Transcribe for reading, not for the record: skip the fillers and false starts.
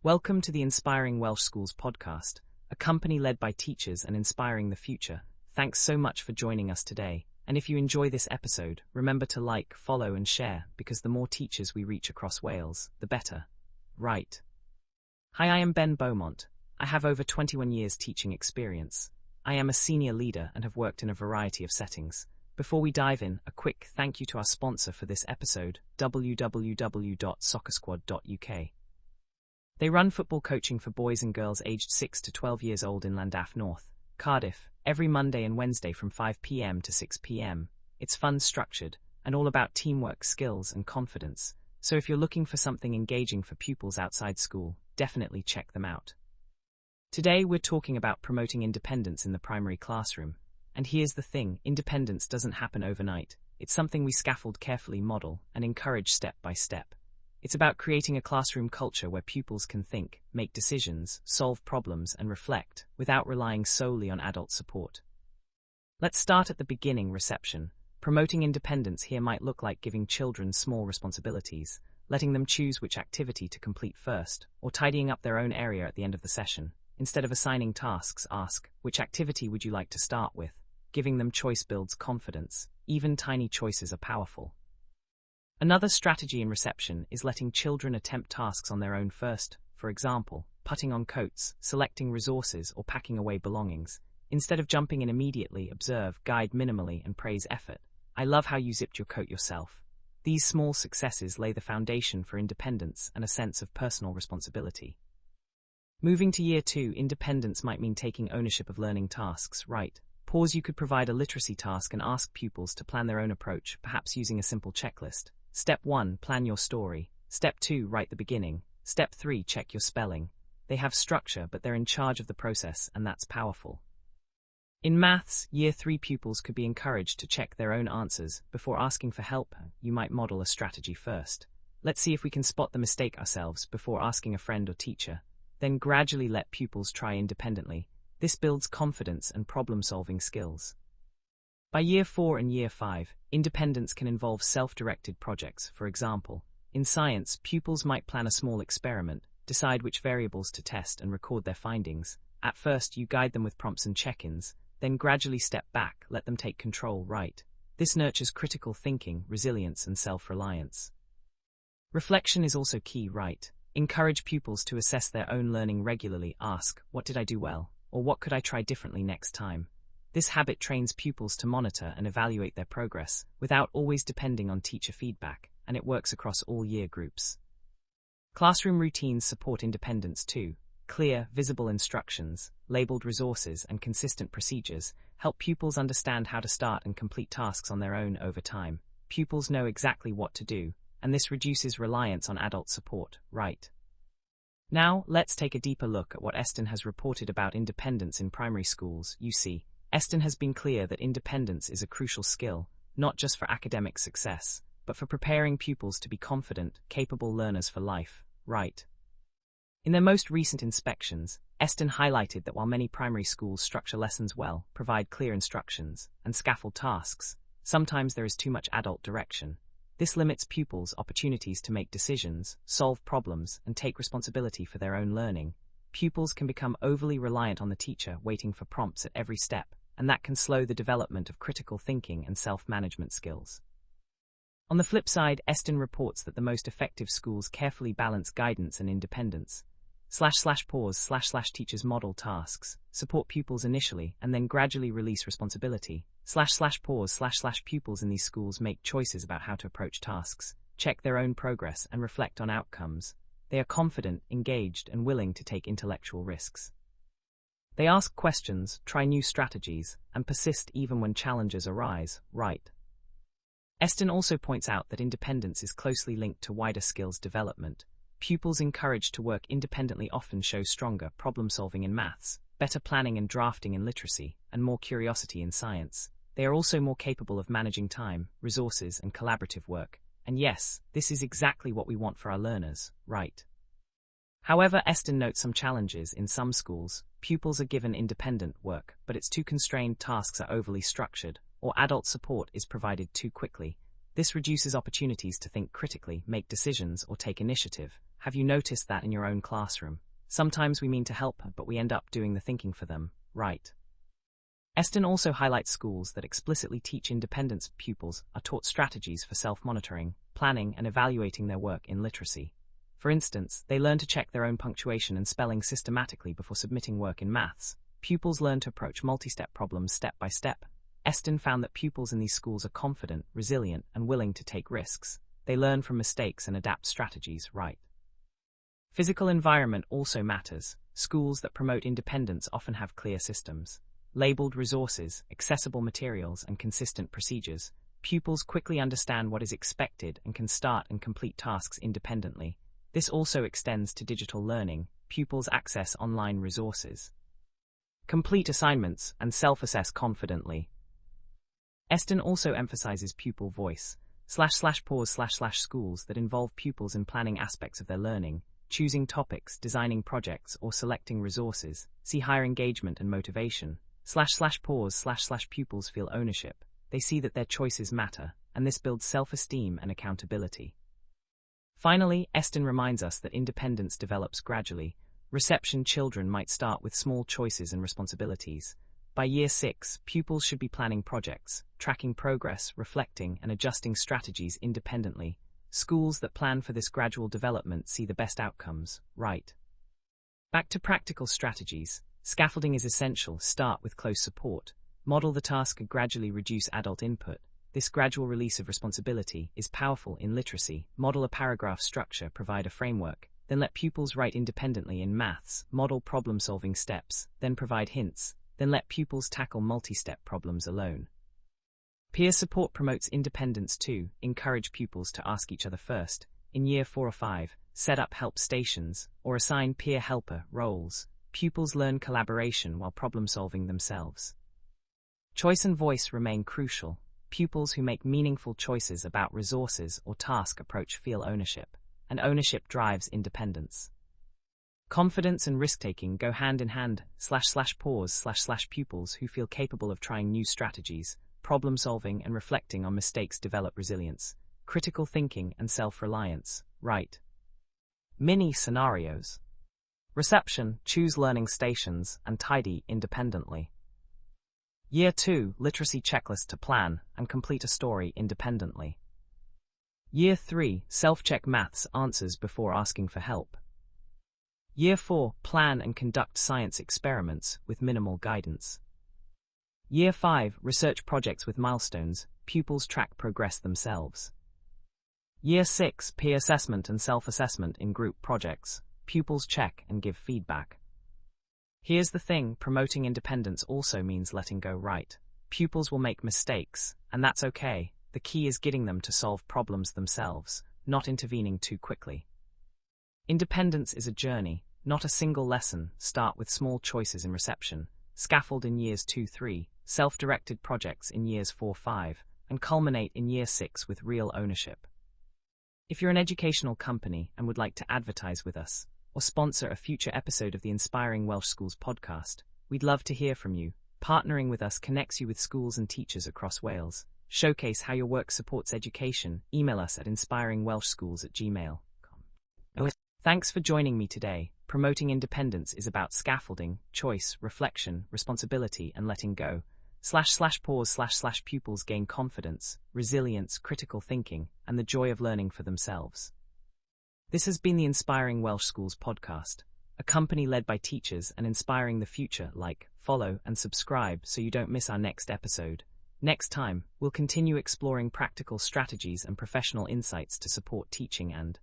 Welcome to the Inspiring Welsh Schools podcast, a company led by teachers and inspiring the future. Thanks so much for joining us today. And if you enjoy this episode, remember to like, follow and share, because the more teachers we reach across Wales, the better. Right. Hi, I am Ben Beaumont. I have over 21 years teaching experience. I am a senior leader and have worked in a variety of settings. Before we dive in, a quick thank you to our sponsor for this episode, www.soccersquad.uk. They run football coaching for boys and girls aged 6 to 12 years old in Llandaff North, Cardiff, every Monday and Wednesday from 5 p.m. to 6 p.m. It's fun, structured, and all about teamwork, skills, and confidence. So if you're looking for something engaging for pupils outside school, definitely check them out. Today we're talking about promoting independence in the primary classroom. And here's the thing, independence doesn't happen overnight. It's something we scaffold carefully, model, and encourage step by step. It's about creating a classroom culture where pupils can think, make decisions, solve problems, and reflect, without relying solely on adult support. Let's start at the beginning, reception. Promoting independence here might look like giving children small responsibilities, letting them choose which activity to complete first, or tidying up their own area at the end of the session. Instead of assigning tasks, ask, which activity would you like to start with? Giving them choice builds confidence. Even tiny choices are powerful. Another strategy in reception is letting children attempt tasks on their own first, for example, putting on coats, selecting resources, or packing away belongings. Instead of jumping in immediately, observe, guide minimally, and praise effort. I love how you zipped your coat yourself. These small successes lay the foundation for independence and a sense of personal responsibility. Moving to Year 2, independence might mean taking ownership of learning tasks, right? Pause, you could provide a literacy task and ask pupils to plan their own approach, perhaps using a simple checklist. Step 1, plan your story. Step 2, write the beginning. Step 3, check your spelling. They have structure, but they're in charge of the process, and that's powerful. In maths, Year 3 pupils could be encouraged to check their own answers. Before asking for help, you might model a strategy first. Let's see if we can spot the mistake ourselves before asking a friend or teacher. Then gradually let pupils try independently. This builds confidence and problem-solving skills. By Year 4 and Year 5, independence can involve self-directed projects. For example, in science, pupils might plan a small experiment, decide which variables to test and record their findings. At first, you guide them with prompts and check-ins, then gradually step back, let them take control, right? This nurtures critical thinking, resilience, and self-reliance. Reflection is also key, right? Encourage pupils to assess their own learning regularly. Ask, what did I do well? Or what could I try differently next time? This habit trains pupils to monitor and evaluate their progress, without always depending on teacher feedback, and it works across all year groups. Classroom routines support independence too. Clear, visible instructions, labeled resources, and consistent procedures help pupils understand how to start and complete tasks on their own over time. Pupils know exactly what to do, and this reduces reliance on adult support, right? Now, let's take a deeper look at what Estyn has reported about independence in primary schools. You see, Estyn has been clear that independence is a crucial skill, not just for academic success, but for preparing pupils to be confident, capable learners for life, right? In their most recent inspections, Estyn highlighted that while many primary schools structure lessons well, provide clear instructions, and scaffold tasks, sometimes there is too much adult direction. This limits pupils' opportunities to make decisions, solve problems, and take responsibility for their own learning. Pupils can become overly reliant on the teacher, waiting for prompts at every step, and that can slow the development of critical thinking and self-management skills. On the flip side, Estyn reports that the most effective schools carefully balance guidance and independence. //pause / teachers model tasks, support pupils initially, and then gradually release responsibility. //pause / pupils in these schools make choices about how to approach tasks, check their own progress, and reflect on outcomes. They are confident, engaged, and willing to take intellectual risks. They ask questions, try new strategies, and persist even when challenges arise, right? Estyn also points out that independence is closely linked to wider skills development. Pupils encouraged to work independently often show stronger problem-solving in maths, better planning and drafting in literacy, and more curiosity in science. They are also more capable of managing time, resources, and collaborative work. And yes, this is exactly what we want for our learners, right? However, Estyn notes some challenges. In some schools, pupils are given independent work, but it's too constrained, tasks are overly structured, or adult support is provided too quickly. This reduces opportunities to think critically, make decisions, or take initiative. Have you noticed that in your own classroom? Sometimes we mean to help, but we end up doing the thinking for them, right? Estyn also highlights schools that explicitly teach independence. Pupils are taught strategies for self-monitoring, planning, and evaluating their work in literacy. For instance, they learn to check their own punctuation and spelling systematically before submitting work in maths. Pupils learn to approach multi-step problems step by step. Estyn found that pupils in these schools are confident, resilient, and willing to take risks. They learn from mistakes and adapt strategies, right? Physical environment also matters. Schools that promote independence often have clear systems, labeled resources, accessible materials, and consistent procedures. Pupils quickly understand what is expected and can start and complete tasks independently. This also extends to digital learning. Pupils access online resources, complete assignments, and self-assess confidently. Estyn also emphasizes pupil voice, //pause//schools that involve pupils in planning aspects of their learning, choosing topics, designing projects, or selecting resources. See higher engagement and motivation. //pause//pupils feel ownership. They see that their choices matter, and this builds self-esteem and accountability. Finally, Estyn reminds us that independence develops gradually. Reception children might start with small choices and responsibilities. By year 6, pupils should be planning projects, tracking progress, reflecting, and adjusting strategies independently. Schools that plan for this gradual development see the best outcomes, right? Back to practical strategies. Scaffolding is essential. Start with close support. Model the task and gradually reduce adult input. This gradual release of responsibility is powerful in literacy. Model a paragraph structure, provide a framework, then let pupils write independently in maths. Model problem-solving steps, then provide hints, then let pupils tackle multi-step problems alone. Peer support promotes independence too. Encourage pupils to ask each other first. In year 4 or 5, set up help stations, or assign peer helper roles. Pupils learn collaboration while problem-solving themselves. Choice and voice remain crucial. Pupils who make meaningful choices about resources or task approach feel ownership, and ownership drives independence. Confidence and risk-taking go hand in hand. //pause//pupils who feel capable of trying new strategies, problem-solving, and reflecting on mistakes develop resilience, critical thinking, and self-reliance, right? Mini scenarios. Reception, choose learning stations, and tidy independently. Year 2, literacy checklist to plan and complete a story independently. Year 3, self-check maths answers before asking for help. Year 4, plan and conduct science experiments with minimal guidance. Year 5, research projects with milestones, pupils track progress themselves. Year 6, peer assessment and self-assessment in group projects, pupils check and give feedback. Here's the thing, promoting independence also means letting go, right? Pupils will make mistakes, and that's okay. The key is getting them to solve problems themselves, not intervening too quickly. Independence is a journey, not a single lesson. Start with small choices in reception, scaffold in years 2-3, self-directed projects in years 4-5, and culminate in year 6 with real ownership. If you're an educational company and would like to advertise with us, or sponsor a future episode of the Inspiring Welsh Schools podcast, we'd love to hear from you. Partnering with us connects you with schools and teachers across Wales. Showcase how your work supports education. Email us at inspiringwelshschools@gmail.com. Thanks for joining me today. Promoting independence is about scaffolding, choice, reflection, responsibility, and letting go. //pause//pupils gain confidence, resilience, critical thinking, and the joy of learning for themselves. This has been the Inspiring Welsh Schools podcast, a company led by teachers and inspiring the future. Like, follow, and subscribe so you don't miss our next episode. Next time, we'll continue exploring practical strategies and professional insights to support teaching and